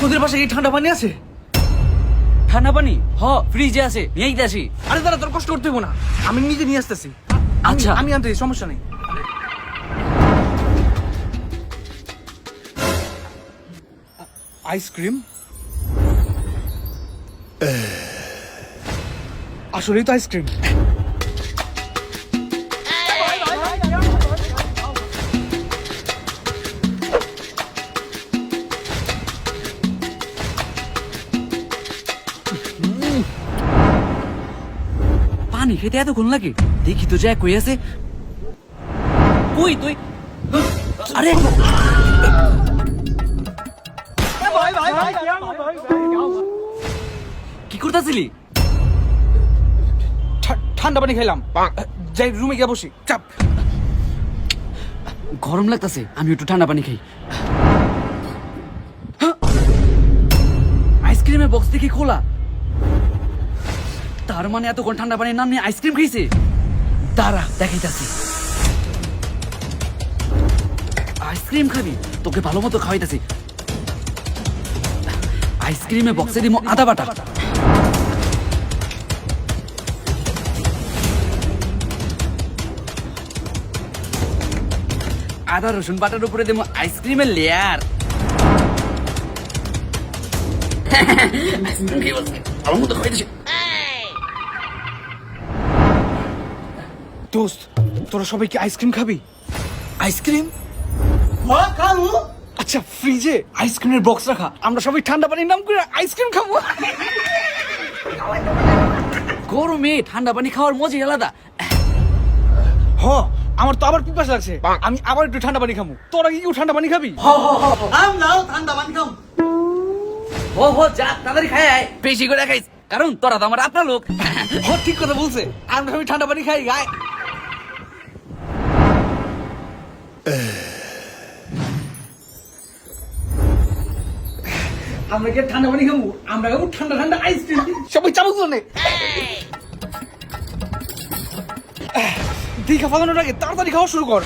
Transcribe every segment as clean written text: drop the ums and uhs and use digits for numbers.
তোদের পাশে এই ঠান্ডা পানি আছে? ঠান্ডা পানি ফ্রিজে আছে, নিয়ে আসি। আরে দাঁড়া, তোর কষ্ট করতে হইব না, আমি নিজে নিয়ে আসতেছি। আচ্ছা। আমি আনতেছি, সমস্যা নেই। আইসক্রিম? আসলেই তো আইসক্রিম। পানি খেতে এতক্ষণ লাগে? দেখি তো যায় কই আছে। কই তুই? আরে কি করতেছিলি? ঠান্ডা পানি খাইলাম, যাই রুমে গিয়ে বসি। চাপ। গরম লাগতেছে, আমি একটু ঠান্ডা পানি খাই। আইসক্রিমের বক্স দেখি খোলা, তার মানে এতক্ষণ ঠান্ডা পানির নাম নিয়ে আইসক্রিম খাইছে। দাঁড়া দেখাইতাছি। আইসক্রিম খাবি? তোকে ভালো মতো খাওয়াইতাছি। আইসক্রিমের বক্সে দিমো আদা বাটা, আদা রসুন বাটার উপরে দেবো আইসক্রিমের লেয়ার। ভালো মতো খাওয়াইতেছি। দোস্ত, তোরা সবাই কি আইসক্রিম খাবি? আইসক্রিম? আচ্ছা, ফ্রিজে আইসক্রিমের বক্স রাখা, আমরা সবাই ঠান্ডা পানির নাম করে আইসক্রিম খাবো। গরমে ঠান্ডা পানি খাওয়ার মজাই আলাদা। আমার তো আবার পিপাসা লাগছে, আমি আবার একটু ঠান্ডা পানি খাবো। তোরা কি কেউ ঠান্ডা পানি খাবি? যা তাড়াতাড়ি খাই আয়, বেশি করে খাইস, কারণ তোরা তো আমার আপনার লোক। ঠিক কথা বলছে, আমরা সবাই ঠান্ডা পানি খাই। গায়ে আমরা কি ঠান্ডা পানি খাবো? আমরা খাবো ঠান্ডা ঠান্ডা আইসক্রিম। সবাই চামচ নে। দীঘা ফালানোর আগে তাড়াতাড়ি খাওয়া শুরু কর।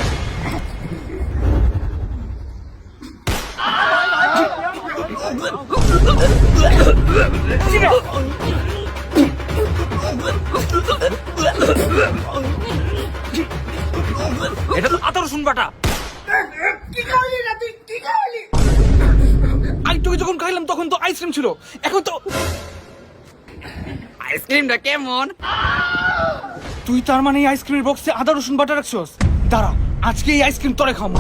এটা তো আদা রসুন বাটা। আরেকটু যখন খাইলাম তখন তো আইসক্রিম ছিল, এখন তো আইসক্রিমটা কেমন? তুই তার মানে এই আইসক্রিমের বক্সে আদা রসুন বাটা রাখছস? দাঁড়া, আজকে এই আইসক্রিম তোরে খাবো।